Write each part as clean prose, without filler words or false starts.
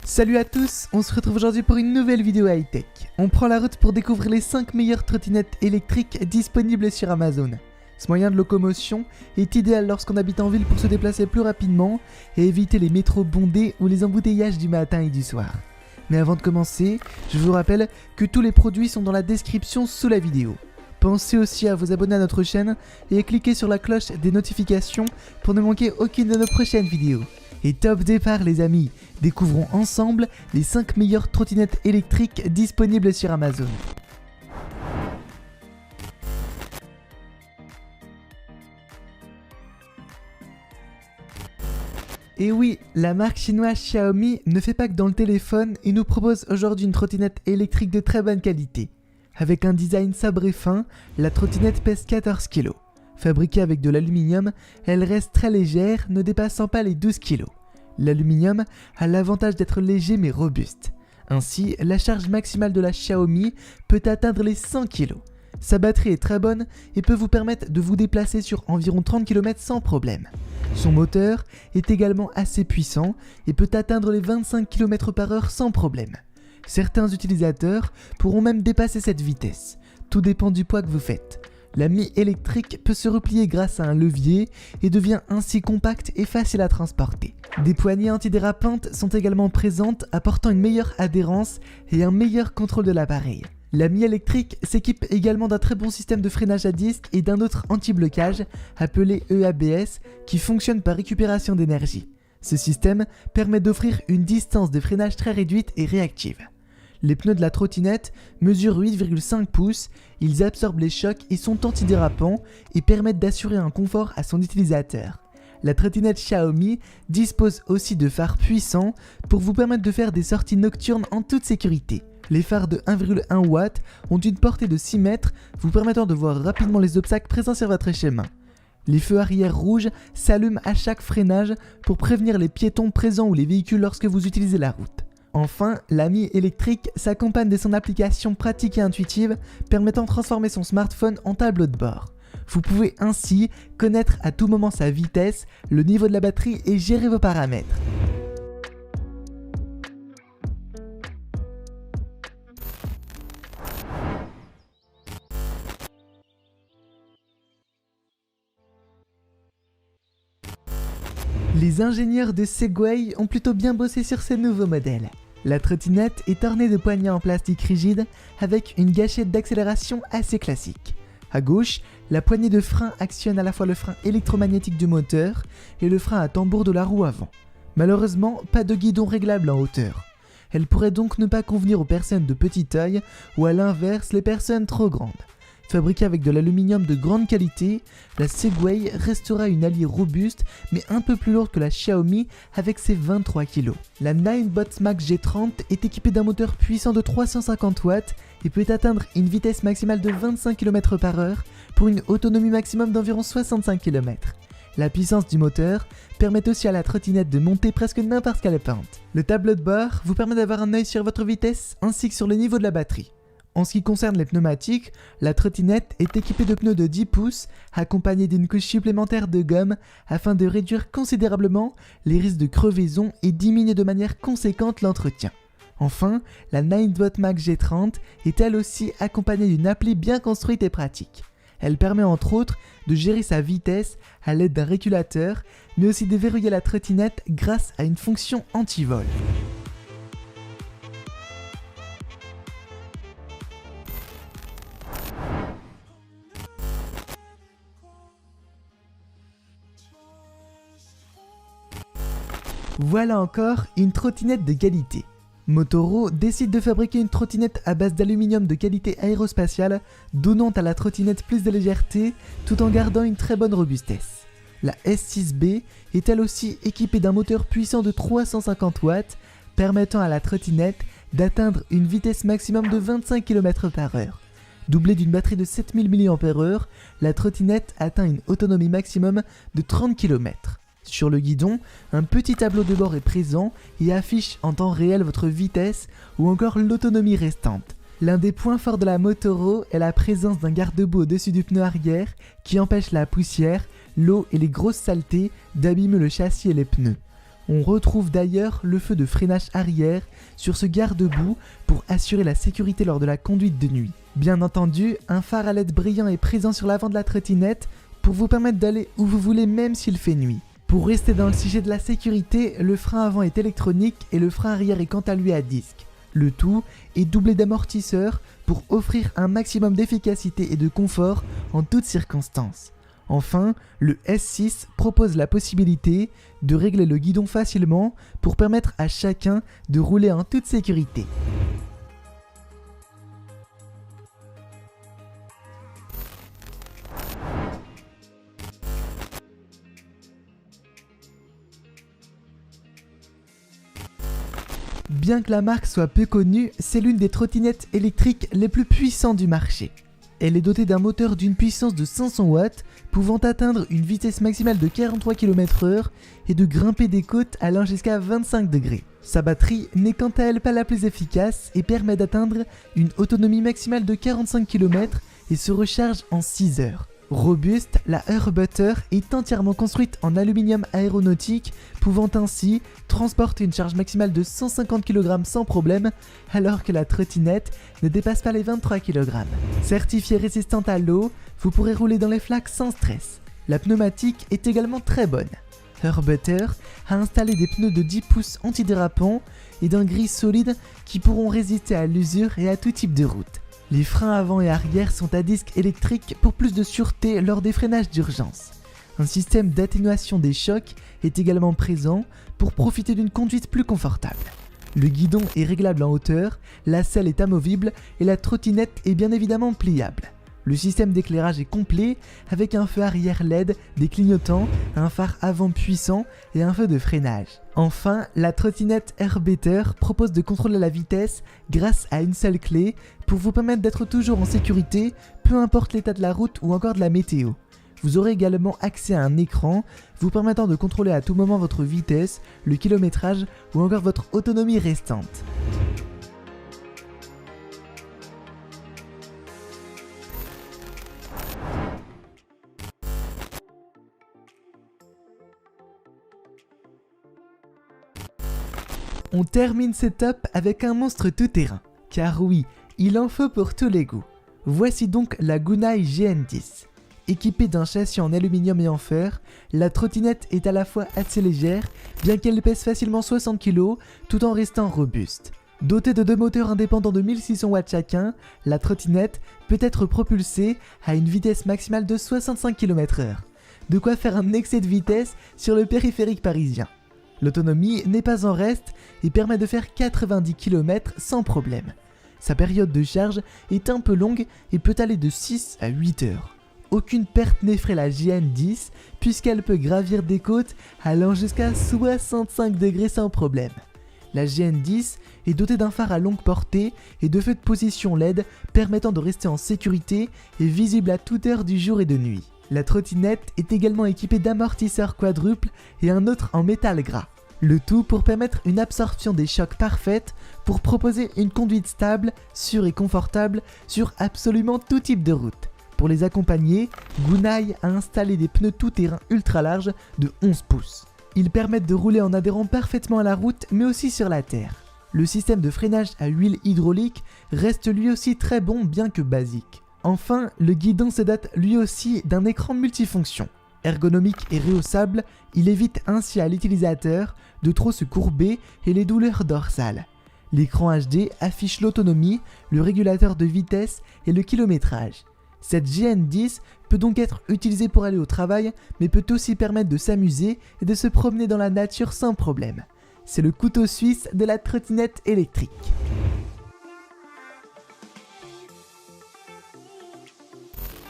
Salut à tous, on se retrouve aujourd'hui pour une nouvelle vidéo high-tech. On prend la route pour découvrir les 5 meilleures trottinettes électriques disponibles sur Amazon. Ce moyen de locomotion est idéal lorsqu'on habite en ville pour se déplacer plus rapidement et éviter les métros bondés ou les embouteillages du matin et du soir. Mais avant de commencer, je vous rappelle que tous les produits sont dans la description sous la vidéo. Pensez aussi à vous abonner à notre chaîne et à cliquer sur la cloche des notifications pour ne manquer aucune de nos prochaines vidéos. Et top départ les amis, découvrons ensemble les 5 meilleures trottinettes électriques disponibles sur Amazon. Et oui, la marque chinoise Xiaomi ne fait pas que dans le téléphone et nous propose aujourd'hui une trottinette électrique de très bonne qualité. Avec un design sobre et fin, la trottinette pèse 14 kg. Fabriquée avec de l'aluminium, elle reste très légère, ne dépassant pas les 12 kg. L'aluminium a l'avantage d'être léger mais robuste. Ainsi, la charge maximale de la Xiaomi peut atteindre les 100 kg. Sa batterie est très bonne et peut vous permettre de vous déplacer sur environ 30 km sans problème. Son moteur est également assez puissant et peut atteindre les 25 km/h sans problème. Certains utilisateurs pourront même dépasser cette vitesse. Tout dépend du poids que vous faites. La mie électrique peut se replier grâce à un levier et devient ainsi compacte et facile à transporter. Des poignées antidérapantes sont également présentes, apportant une meilleure adhérence et un meilleur contrôle de l'appareil. La mie électrique s'équipe également d'un très bon système de freinage à disque et d'un autre anti-blocage appelé EABS qui fonctionne par récupération d'énergie. Ce système permet d'offrir une distance de freinage très réduite et réactive. Les pneus de la trottinette mesurent 8,5 pouces, ils absorbent les chocs et sont antidérapants et permettent d'assurer un confort à son utilisateur. La trottinette Xiaomi dispose aussi de phares puissants pour vous permettre de faire des sorties nocturnes en toute sécurité. Les phares de 1,1 W ont une portée de 6 mètres, vous permettant de voir rapidement les obstacles présents sur votre chemin. Les feux arrière rouges s'allument à chaque freinage pour prévenir les piétons présents ou les véhicules lorsque vous utilisez la route. Enfin, la mie électrique s'accompagne de son application pratique et intuitive permettant de transformer son smartphone en tableau de bord. Vous pouvez ainsi connaître à tout moment sa vitesse, le niveau de la batterie et gérer vos paramètres. Les ingénieurs de Segway ont plutôt bien bossé sur ce nouveau modèle. La trottinette est ornée de poignées en plastique rigide avec une gâchette d'accélération assez classique. À gauche, la poignée de frein actionne à la fois le frein électromagnétique du moteur et le frein à tambour de la roue avant. Malheureusement, pas de guidon réglable en hauteur. Elle pourrait donc ne pas convenir aux personnes de petite taille ou à l'inverse les personnes trop grandes. Fabriquée avec de l'aluminium de grande qualité, la Segway restera une alliée robuste mais un peu plus lourde que la Xiaomi avec ses 23 kg. La Ninebot Max G30 est équipée d'un moteur puissant de 350 watts et peut atteindre une vitesse maximale de 25 km/h pour une autonomie maximum d'environ 65 km. La puissance du moteur permet aussi à la trottinette de monter presque n'importe quelle pente. Le tableau de bord vous permet d'avoir un œil sur votre vitesse ainsi que sur le niveau de la batterie. En ce qui concerne les pneumatiques, la trottinette est équipée de pneus de 10 pouces accompagnés d'une couche supplémentaire de gomme afin de réduire considérablement les risques de crevaison et diminuer de manière conséquente l'entretien. Enfin, la Ninebot Max G30 est elle aussi accompagnée d'une appli bien construite et pratique. Elle permet entre autres de gérer sa vitesse à l'aide d'un régulateur, mais aussi de verrouiller la trottinette grâce à une fonction anti-vol. Voilà encore une trottinette de qualité. Motoro décide de fabriquer une trottinette à base d'aluminium de qualité aérospatiale, donnant à la trottinette plus de légèreté tout en gardant une très bonne robustesse. La S6B est elle aussi équipée d'un moteur puissant de 350 watts, permettant à la trottinette d'atteindre une vitesse maximum de 25 km/h. Doublée d'une batterie de 7000 mAh, la trottinette atteint une autonomie maximum de 30 km. Sur le guidon, un petit tableau de bord est présent et affiche en temps réel votre vitesse ou encore l'autonomie restante. L'un des points forts de la Motoro est la présence d'un garde-boue au-dessus du pneu arrière qui empêche la poussière, l'eau et les grosses saletés d'abîmer le châssis et les pneus. On retrouve d'ailleurs le feu de freinage arrière sur ce garde-boue pour assurer la sécurité lors de la conduite de nuit. Bien entendu, un phare à LED brillant est présent sur l'avant de la trottinette pour vous permettre d'aller où vous voulez même s'il fait nuit. Pour rester dans le sujet de la sécurité, le frein avant est électronique et le frein arrière est quant à lui à disque. Le tout est doublé d'amortisseurs pour offrir un maximum d'efficacité et de confort en toutes circonstances. Enfin, le S6 propose la possibilité de régler le guidon facilement pour permettre à chacun de rouler en toute sécurité. Bien que la marque soit peu connue, c'est l'une des trottinettes électriques les plus puissantes du marché. Elle est dotée d'un moteur d'une puissance de 500 watts, pouvant atteindre une vitesse maximale de 43 km/h et de grimper des côtes allant jusqu'à 25 degrés. Sa batterie n'est quant à elle pas la plus efficace et permet d'atteindre une autonomie maximale de 45 km et se recharge en 6 heures. Robuste, la Airbutter est entièrement construite en aluminium aéronautique, pouvant ainsi transporter une charge maximale de 150 kg sans problème, alors que la trottinette ne dépasse pas les 23 kg. Certifiée résistante à l'eau, vous pourrez rouler dans les flaques sans stress. La pneumatique est également très bonne. Airbutter a installé des pneus de 10 pouces antidérapants et d'un gris solide qui pourront résister à l'usure et à tout type de route. Les freins avant et arrière sont à disque électrique pour plus de sûreté lors des freinages d'urgence. Un système d'atténuation des chocs est également présent pour profiter d'une conduite plus confortable. Le guidon est réglable en hauteur, la selle est amovible et la trottinette est bien évidemment pliable. Le système d'éclairage est complet avec un feu arrière LED, des clignotants, un phare avant puissant et un feu de freinage. Enfin, la trottinette Airbutter propose de contrôler la vitesse grâce à une seule clé pour vous permettre d'être toujours en sécurité, peu importe l'état de la route ou encore de la météo. Vous aurez également accès à un écran vous permettant de contrôler à tout moment votre vitesse, le kilométrage ou encore votre autonomie restante. On termine ce top avec un monstre tout-terrain, car oui, il en faut pour tous les goûts. Voici donc la Gunai GN10. Équipée d'un châssis en aluminium et en fer, la trottinette est à la fois assez légère, bien qu'elle pèse facilement 60 kg, tout en restant robuste. Dotée de deux moteurs indépendants de 1600 watts chacun, la trottinette peut être propulsée à une vitesse maximale de 65 km/h. De quoi faire un excès de vitesse sur le périphérique parisien. L'autonomie n'est pas en reste et permet de faire 90 km sans problème. Sa période de charge est un peu longue et peut aller de 6 à 8 heures. Aucune perte n'effraie la GN10 puisqu'elle peut gravir des côtes allant jusqu'à 65 degrés sans problème. La GN10 est dotée d'un phare à longue portée et de feux de position LED permettant de rester en sécurité et visible à toute heure du jour et de nuit. La trottinette est également équipée d'amortisseurs quadruples et un autre en métal gras. Le tout pour permettre une absorption des chocs parfaite pour proposer une conduite stable, sûre et confortable sur absolument tout type de route. Pour les accompagner, Gunai a installé des pneus tout-terrain ultra larges de 11 pouces. Ils permettent de rouler en adhérant parfaitement à la route mais aussi sur la terre. Le système de freinage à huile hydraulique reste lui aussi très bon bien que basique. Enfin, le guidon se dote lui aussi d'un écran multifonction. Ergonomique et rehaussable, il évite ainsi à l'utilisateur de trop se courber et les douleurs dorsales. L'écran HD affiche l'autonomie, le régulateur de vitesse et le kilométrage. Cette GN10 peut donc être utilisée pour aller au travail, mais peut aussi permettre de s'amuser et de se promener dans la nature sans problème. C'est le couteau suisse de la trottinette électrique.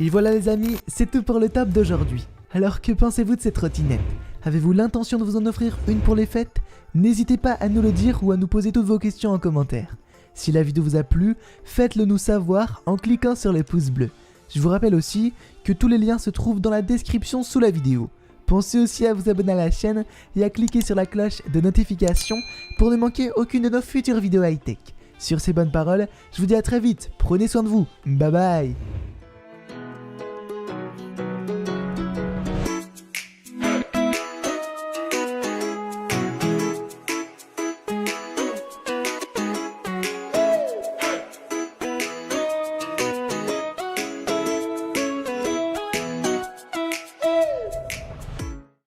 Et voilà les amis, c'est tout pour le top d'aujourd'hui. Alors que pensez-vous de cette trottinette? Avez-vous l'intention de vous en offrir une pour les fêtes? N'hésitez pas à nous le dire ou à nous poser toutes vos questions en commentaire. Si la vidéo vous a plu, faites-le nous savoir en cliquant sur les pouces bleus. Je vous rappelle aussi que tous les liens se trouvent dans la description sous la vidéo. Pensez aussi à vous abonner à la chaîne et à cliquer sur la cloche de notification pour ne manquer aucune de nos futures vidéos high-tech. Sur ces bonnes paroles, je vous dis à très vite, prenez soin de vous, bye bye.